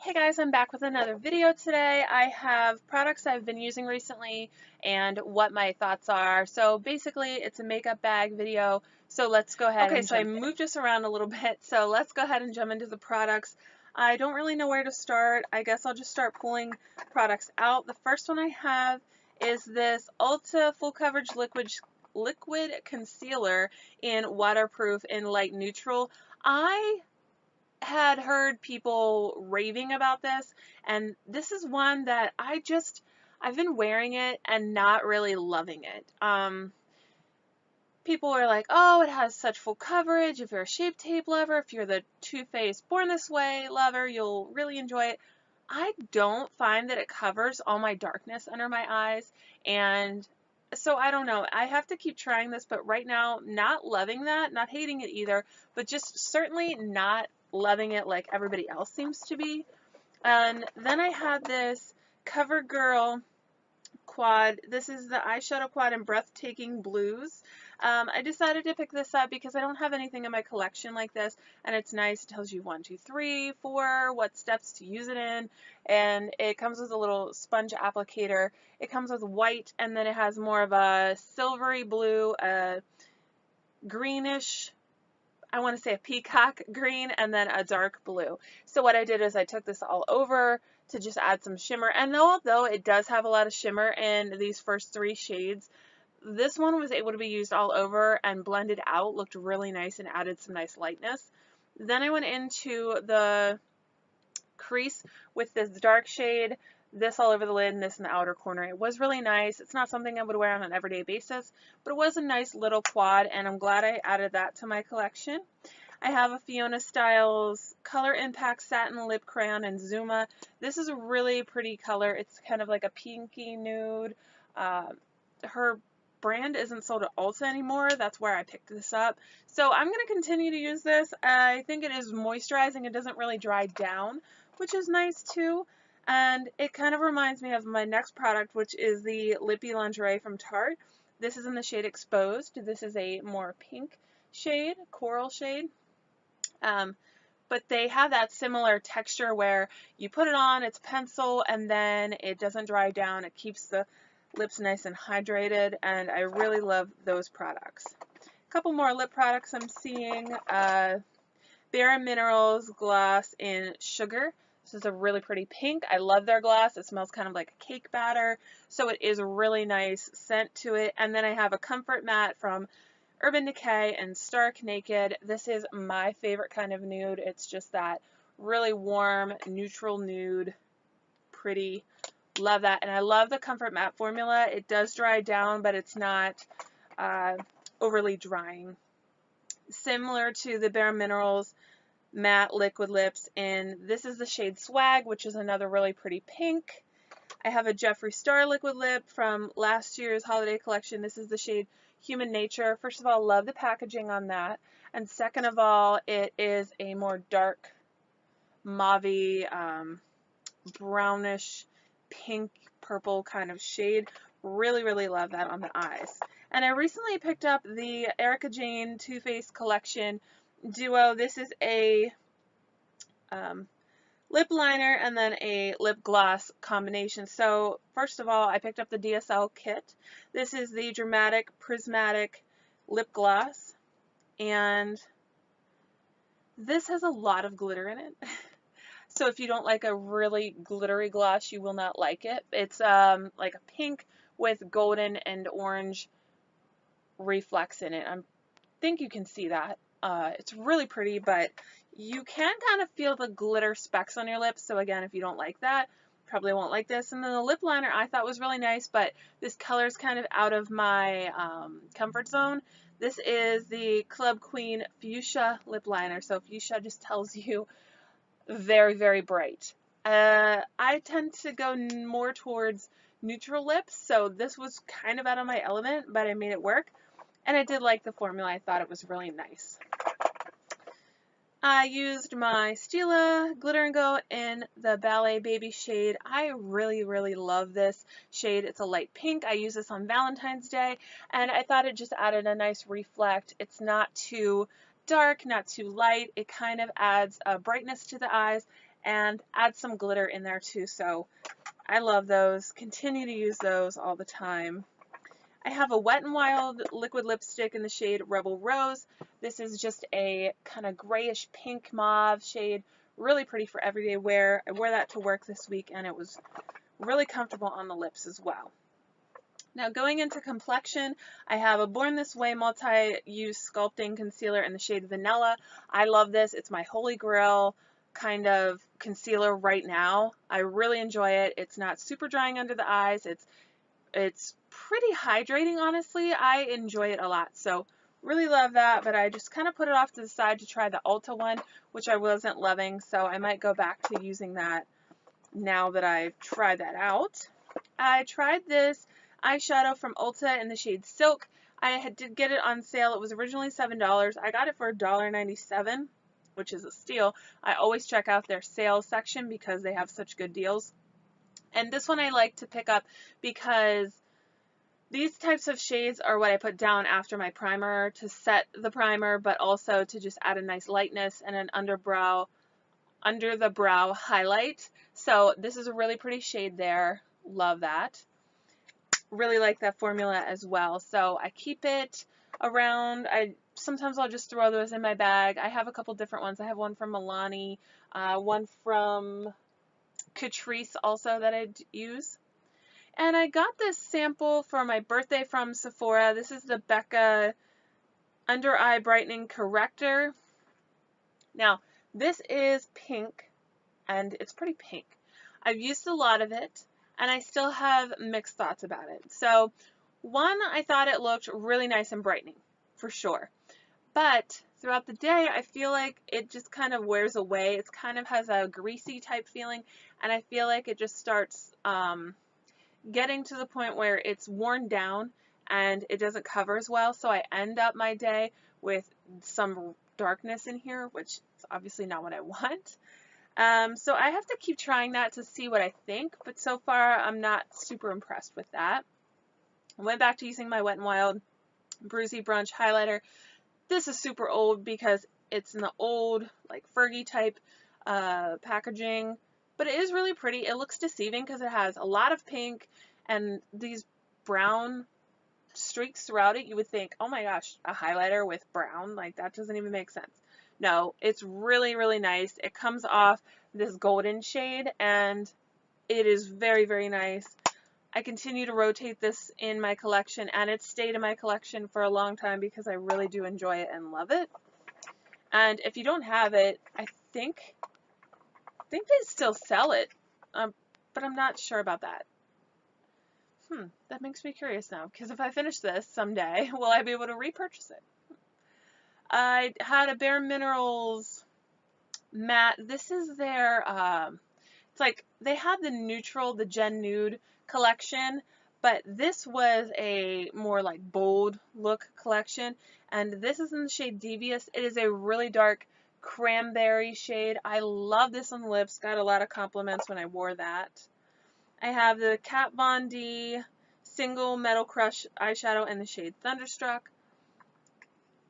Hey guys, I'm back with another video today. I have products I've been using recently and what my thoughts are. So basically it's a makeup bag video. So let's go ahead and I moved this around a little bit. So let's go ahead and jump into the products. I don't really know where to start. I guess I'll just start pulling products out. The first one I have is this Ulta Full Coverage Liquid Concealer in Waterproof in Light Neutral. I had heard people raving about this, and this is one that I've been wearing it and not really loving it. People are like, oh, it has such full coverage. If you're a Shape Tape lover, if you're the Too Faced Born This Way lover, you'll really enjoy it. I don't find that it covers all my darkness under my eyes, and so I don't know. I have to keep trying this, but right now, not loving that, not hating it either, but just certainly not loving it like everybody else seems to be. And then I had this CoverGirl quad. This is the eyeshadow quad in Breathtaking Blues. I decided to pick this up because I don't have anything in my collection like this, and it's nice. It tells you 1, 2, 3, 4, what steps to use it in, and it comes with a little sponge applicator. It comes with white, and then it has more of a silvery blue, greenish, I want to say a peacock green, and then a dark blue. So what I did is I took this all over to just add some shimmer, and although it does have a lot of shimmer in these first 3 shades, this one was able to be used all over and blended out, looked really nice and added some nice lightness. Then I went into the crease with this dark shade, this all over the lid and this in the outer corner. It was really nice. It's not something I would wear on an everyday basis, but it was a nice little quad, and I'm glad I added that to my collection. I have a Fiona Styles Color Impact Satin Lip Crayon in Zuma. This is a really pretty color. It's kind of like a pinky nude. Her brand isn't sold at Ulta anymore. That's where I picked this up. So I'm going to continue to use this. I think it is moisturizing. It doesn't really dry down, which is nice too. And it kind of reminds me of my next product, which is the Lippy Lingerie from Tarte. This is in the shade Exposed. This is a more pink shade, coral shade. But they have that similar texture where you put it on, it's pencil, and then it doesn't dry down. It keeps the lips nice and hydrated, and I really love those products. A couple more lip products I'm seeing. Bare Minerals Gloss in Sugar. This is a really pretty pink. I love their gloss. It smells kind of like a cake batter, so it is a really nice scent to it. And then I have a Comfort Matte from Urban Decay and Stark Naked. This is my favorite kind of nude. It's just that really warm, neutral nude, pretty. Love that. And I love the Comfort Matte formula. It does dry down, but it's not overly drying. Similar to the Bare Minerals Matte Liquid Lips, and this is the shade Swag, which is another really pretty pink. I have a Jeffree Star liquid lip from last year's holiday collection. This is the shade Human Nature. First of all, love the packaging on that. And second of all, it is a more dark mauve, brownish, pink, purple kind of shade. Really, really love that on the eyes. And I recently picked up the Erica Jane Too Faced collection duo. This is a lip liner and then a lip gloss combination. So first of all, I picked up the DSL kit. This is the Dramatic Prismatic Lip Gloss, and this has a lot of glitter in it. So if you don't like a really glittery gloss, you will not like it. It's like a pink with golden and orange reflex in it. I think you can see that. It's really pretty, but you can kind of feel the glitter specks on your lips. So again, if you don't like that, probably won't like this. And then the lip liner I thought was really nice, but this color is kind of out of my comfort zone. This is the Club Queen Fuchsia lip liner. So fuchsia just tells you very, very bright. I tend to go more towards neutral lips, so this was kind of out of my element, but I made it work. And I did like the formula. I thought it was really nice. I used my Stila Glitter and Go in the Ballet Baby shade. I really, really love this shade. It's a light pink. I use this on Valentine's Day, and I thought it just added a nice reflect. It's not too dark, not too light. It kind of adds a brightness to the eyes, and add some glitter in there too. So I love those. Continue to use those all the time. I have a Wet n Wild liquid lipstick in the shade Rebel Rose. This is just a kind of grayish pink mauve shade. Really pretty for everyday wear. I wore that to work this week and it was really comfortable on the lips as well. Now going into complexion, I have a Born This Way multi-use sculpting concealer in the shade Vanilla. I love this. It's my holy grail kind of concealer right now. I really enjoy it. It's not super drying under the eyes. It's pretty hydrating, honestly. I enjoy it a lot. So really love that, but I just kind of put it off to the side to try the Ulta one, which I wasn't loving. So I might go back to using that now that I've tried that out. I tried this eyeshadow from Ulta in the shade Silk. I did get it on sale. It was originally $7. I got it for $1.97, which is a steal. I always check out their sales section because they have such good deals. And this one I like to pick up because these types of shades are what I put down after my primer to set the primer, but also to just add a nice lightness and an under the brow highlight. So this is a really pretty shade there. Love that. Really like that formula as well. So I keep it around. Sometimes I'll just throw those in my bag. I have a couple different ones. I have one from Milani, one from Catrice also that I use. And I got this sample for my birthday from Sephora. This is the Becca Under Eye Brightening Corrector. Now, this is pink, and it's pretty pink. I've used a lot of it, and I still have mixed thoughts about it. So, one, I thought it looked really nice and brightening, for sure. But throughout the day, I feel like it just kind of wears away. It kind of has a greasy type feeling, and I feel like it just starts getting to the point where it's worn down and it doesn't cover as well. So I end up my day with some darkness in here, which is obviously not what I want. So I have to keep trying that to see what I think, but so far I'm not super impressed with that. I went back to using my Wet n Wild Bruisey Brunch highlighter. This is super old because it's in the old like Fergie type packaging, but it is really pretty. It looks deceiving because it has a lot of pink and these brown streaks throughout it. You would think, oh my gosh, a highlighter with brown, like that doesn't even make sense. No, it's really, really nice. It comes off this golden shade and it is very, very nice. I continue to rotate this in my collection, and it's stayed in my collection for a long time because I really do enjoy it and love it. And if you don't have it, I think they still sell it, but I'm not sure about that. That makes me curious now, because if I finish this someday, will I be able to repurchase it? I had a Bare Minerals matte. This is their, it's like, they had the neutral, the Gen Nude collection, but this was a more like bold look collection, and this is in the shade Devious. It is a really dark cranberry shade. I love this on the lips. Got a lot of compliments when I wore that. I have the Kat Von D Single Metal Crush eyeshadow in the shade Thunderstruck.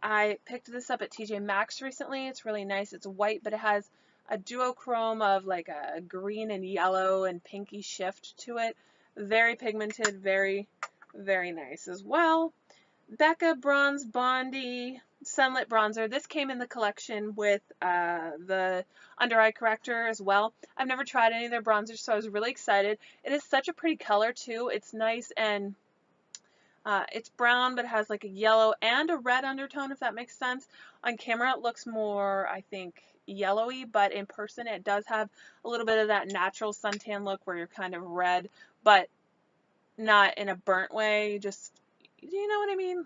I picked this up at TJ Maxx recently. It's really nice. It's white, but it has a duochrome of like a green and yellow and pinky shift to it. Very pigmented, very, very nice as well. Becca Bronze Bondi Sunlit Bronzer. This came in the collection with the under eye corrector as well. I've never tried any of their bronzers, so I was really excited. It is such a pretty color too. It's nice and it's brown, but it has like a yellow and a red undertone, if that makes sense. On camera, it looks more, I think, yellowy, but in person, it does have a little bit of that natural suntan look where you're kind of red, but not in a burnt way. Just, you know what I mean?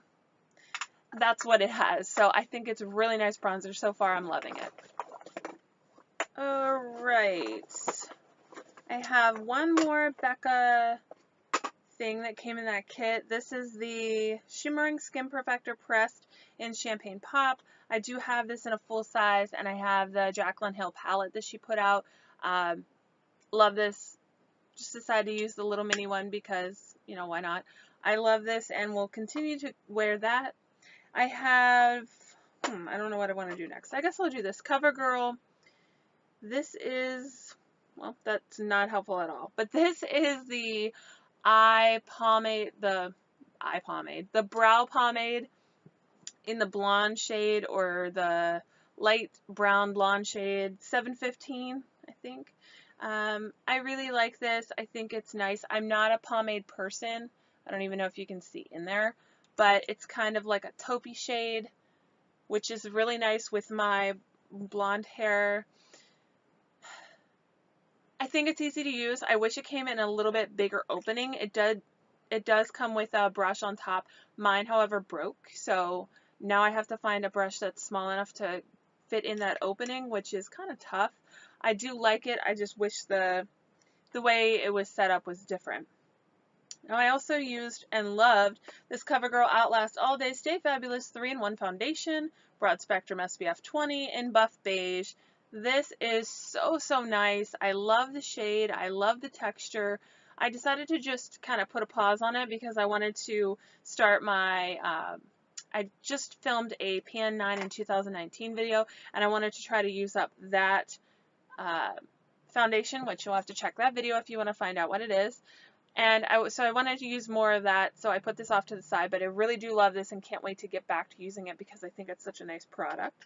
That's what it has. So I think it's a really nice bronzer. So far, I'm loving it. All right. I have one more Becca thing that came in that kit. This is the Shimmering Skin Perfector Pressed in Champagne Pop. I do have this in a full size, and I have the Jaclyn Hill palette that she put out. Love this. Just decided to use the little mini one because, you know, why not? I love this and will continue to wear that. I have, I don't know what I want to do next. I guess I'll do this CoverGirl This is, well, that's not helpful at all. But this is the eye pomade, the brow pomade in the blonde shade, or the light brown blonde shade, 715, I think. I really like this. I think it's nice. I'm not a pomade person. I don't even know if you can see in there, but it's kind of like a taupey shade, which is really nice with my blonde hair. I think it's easy to use. I wish it came in a little bit bigger opening. It does come with a brush on top. Mine, however, broke, so now I have to find a brush that's small enough to fit in that opening, which is kind of tough. I do like it. I just wish the way it was set up was different. Now, I also used and loved this CoverGirl Outlast All Day Stay Fabulous 3-in-1 Foundation, Broad Spectrum SPF 20 in Buff Beige. This is so, so nice. I love the shade. I love the texture. I decided to just kind of put a pause on it because I wanted to start my, I just filmed a PN9 in 2019 video, and I wanted to try to use up that foundation, which you'll have to check that video if you want to find out what it is. And so I wanted to use more of that, so I put this off to the side, but I really do love this and can't wait to get back to using it because I think it's such a nice product.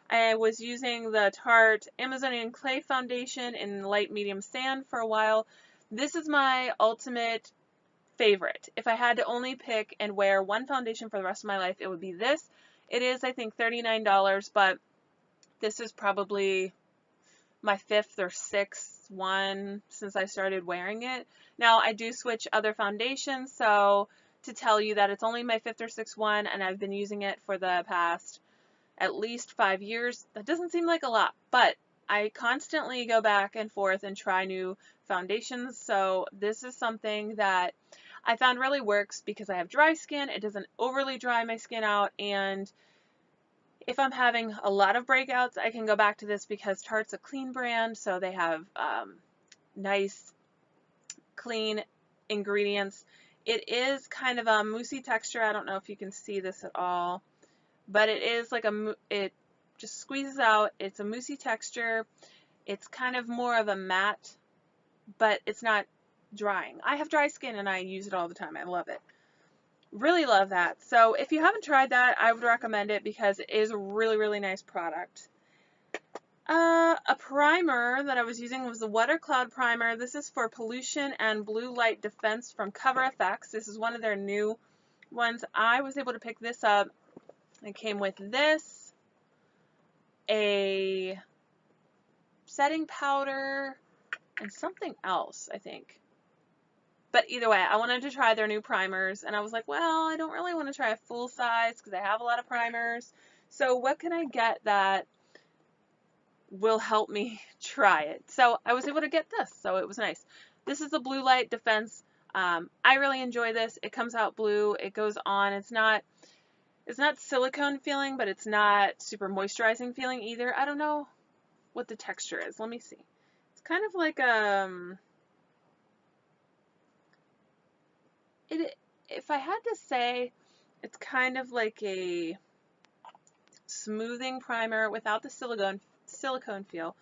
I was using the Tarte Amazonian Clay Foundation in light medium sand for a while. This is my ultimate favorite. If I had to only pick and wear one foundation for the rest of my life, it would be this. It is, I think, $39, but this is probably my 5th or 6th one since I started wearing it. Now, I do switch other foundations, so to tell you that it's only my 5th or 6th one and I've been using it for the past at least 5 years, that doesn't seem like a lot, but I constantly go back and forth and try new foundations, so this is something that I found really works because I have dry skin. It doesn't overly dry my skin out, and if I'm having a lot of breakouts, I can go back to this because Tarte's a clean brand, so they have nice, clean ingredients. It is kind of a moussey texture. I don't know if you can see this at all, but it is like it just squeezes out. It's a moussey texture. It's kind of more of a matte, but it's not drying. I have dry skin and I use it all the time. I love it. Really love that. So if you haven't tried that, I would recommend it because it is a really, really nice product. A primer that I was using was the Water Cloud Primer. This is for pollution and blue light defense from Cover FX. This is one of their new ones. I was able to pick this up. It came with this, a setting powder, and something else, I think. But either way, I wanted to try their new primers, and I was like, well, I don't really want to try a full size because I have a lot of primers. So what can I get that will help me try it? So I was able to get this, so it was nice. This is the Blue Light Defense. I really enjoy this. It comes out blue. It goes on. It's not silicone feeling, but it's not super moisturizing feeling either. I don't know what the texture is. Let me see. It's kind of like if I had to say, it's kind of like a smoothing primer without the silicone feel.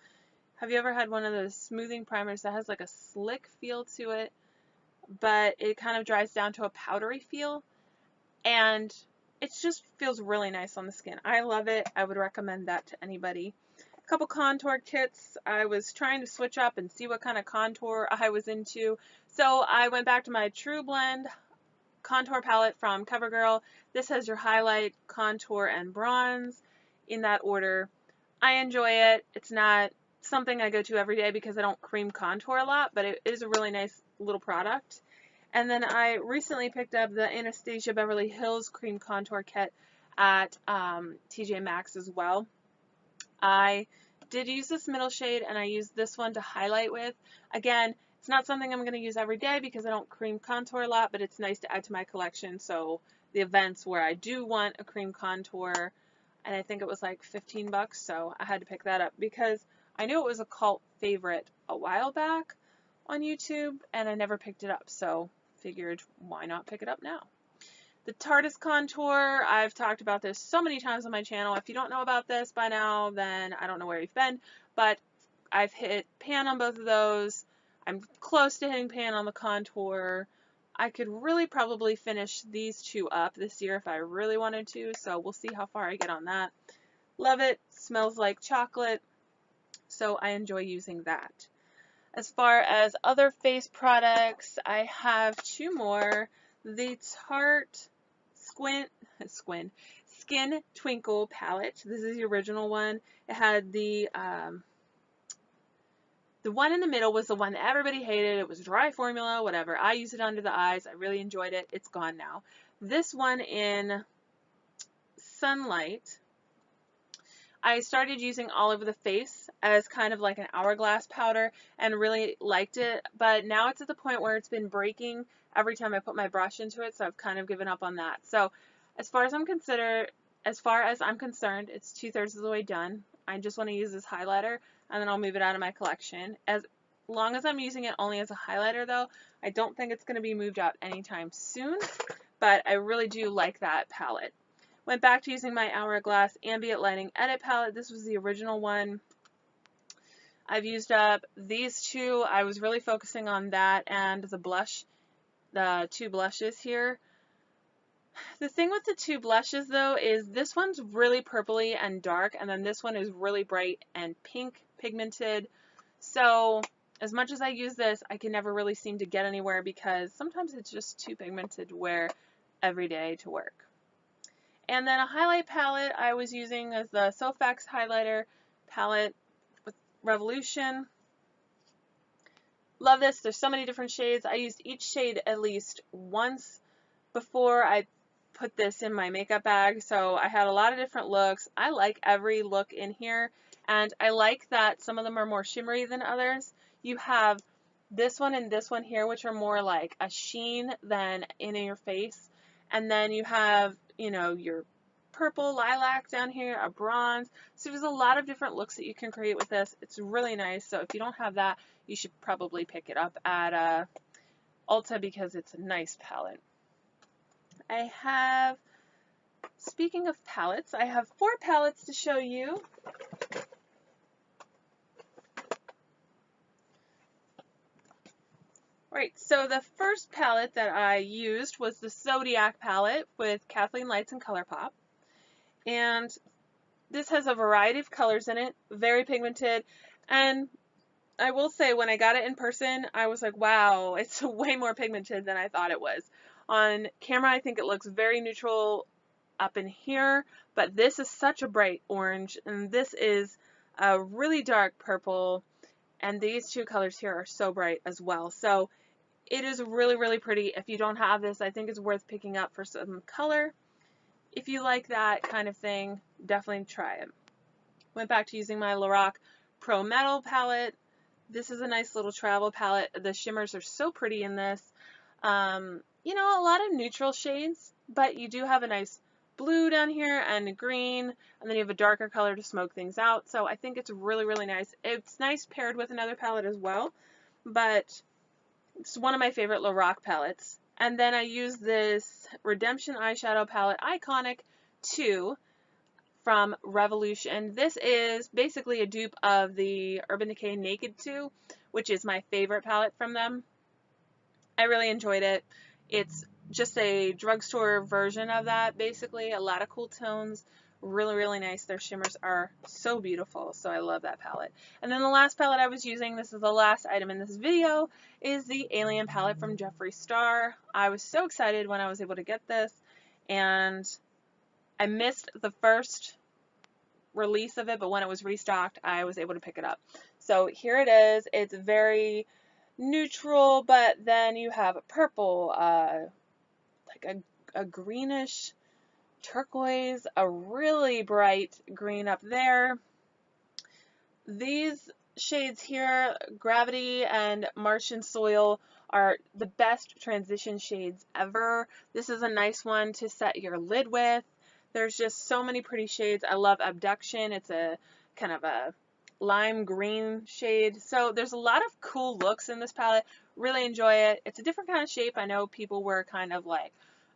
Have you ever had one of those smoothing primers that has like a slick feel to it, but it kind of dries down to a powdery feel, and it just feels really nice on the skin. I love it. I would recommend that to anybody. A couple contour kits. I was trying to switch up and see what kind of contour I was into, so I went back to my True Blend contour palette from CoverGirl. This has your highlight, contour, and bronze in that order. I enjoy it. It's not something I go to every day because I don't cream contour a lot, but it is a really nice little product. And then I recently picked up the Anastasia Beverly Hills Cream Contour Kit at TJ Maxx as well. I did use this middle shade, and I used this one to highlight with. Again, it's not something I'm going to use every day because I don't cream contour a lot, but it's nice to add to my collection. So the events where I do want a cream contour, and I think it was like 15 bucks, so I had to pick that up because I knew it was a cult favorite a while back on YouTube, and I never picked it up, so figured why not pick it up now. The Tarte's Contour, I've talked about this so many times on my channel. If you don't know about this by now, then I don't know where you've been, but I've hit pan on both of those. I'm close to hitting pan on the contour. I could really probably finish these two up this year if I really wanted to, so we'll see how far I get on that. Love it. Smells like chocolate, so I enjoy using that. As far as other face products, I have two more. The Tarte Skin Twinkle palette. This is the original one. It had the one in the middle was the one that everybody hated. It was dry formula, whatever. I use it under the eyes. I really enjoyed it. It's gone now. This one in Sunlight, I started using all over the face as kind of like an hourglass powder and really liked it, but now it's at the point where it's been breaking every time I put my brush into it, so I've kind of given up on that. So as far as I'm concerned, it's 2/3 of the way done. I just want to use this highlighter and then I'll move it out of my collection. As long as I'm using it only as a highlighter though, I don't think it's going to be moved out anytime soon, but I really do like that palette. Went back to using my Hourglass Ambient Lighting Edit palette. This was the original one. I've used up these two. I was really focusing on that and the blush, the two blushes here. The thing with the two blushes though is this one's really purpley and dark, and then this one is really bright and pink pigmented. So as much as I use this, I can never really seem to get anywhere because sometimes it's just too pigmented to wear every day to work. And then a highlight palette I was using is the Sofax highlighter palette with Revolution. Love this. There's so many different shades. I used each shade at least once before I put this in my makeup bag, so I had a lot of different looks. I like every look in here, and I like that some of them are more shimmery than others. You have this one and this one here, which are more like a sheen than in your face, and then you have, you know, your purple lilac down here, a bronze. So there's a lot of different looks that you can create with this. It's really nice. So if you don't have that, you should probably pick it up at Ulta because it's a nice palette. I have, speaking of palettes, I have 4 palettes to show you. Right, so the first palette that I used was the Zodiac palette with Kathleen Lights and ColourPop. And this has a variety of colors in it, very pigmented. And I will say, when I got it in person, I was like, wow, it's way more pigmented than I thought it was. On camera, I think it looks very neutral up in here, but this is such a bright orange, and this is a really dark purple, and these two colors here are so bright as well. So it is really, really pretty. If you don't have this, I think it's worth picking up for some color. If you like that kind of thing, definitely try it. Went back to using my Lorac Pro Metal palette. This is a nice little travel palette. The shimmers are so pretty in this. You know, a lot of neutral shades, but you do have a nice blue down here and a green, and then you have a darker color to smoke things out. So I think it's really, really nice. It's nice paired with another palette as well, but it's one of my favorite Lorac palettes. And then I use this Redemption eyeshadow palette, Iconic 2 from Revolution. This is basically a dupe of the Urban Decay Naked 2, which is my favorite palette from them. I really enjoyed it. It's just a drugstore version of that, basically. A lot of cool tones. Really, really nice. Their shimmers are so beautiful, so I love that palette. And then the last palette I was using, this is the last item in this video, is the Alien palette from Jeffree Star. I was so excited when I was able to get this, and I missed the first release of it, but when it was restocked, I was able to pick it up. So here it is. It's very neutral, but then you have a purple, like a greenish turquoise, a really bright green up there. These shades here, Gravity and Martian Soil, are the best transition shades ever. This is a nice one to set your lid with. There's just so many pretty shades. I love Abduction. It's a kind of a lime green shade. So there's a lot of cool looks in this palette. Really enjoy it. It's a different kind of shape. I know people were kind of like,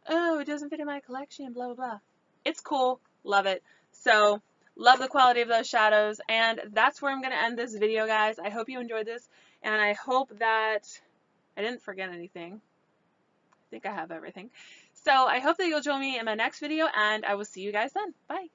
oh, it doesn't fit in my collection, blah, blah, blah. It's cool. Love it. So Love the quality of those shadows, and that's where I'm going to end this video, guys. I hope you enjoyed this, and I hope that I didn't forget anything. I think I have everything. So I hope that you'll join me in my next video, and I will see you guys then. Bye.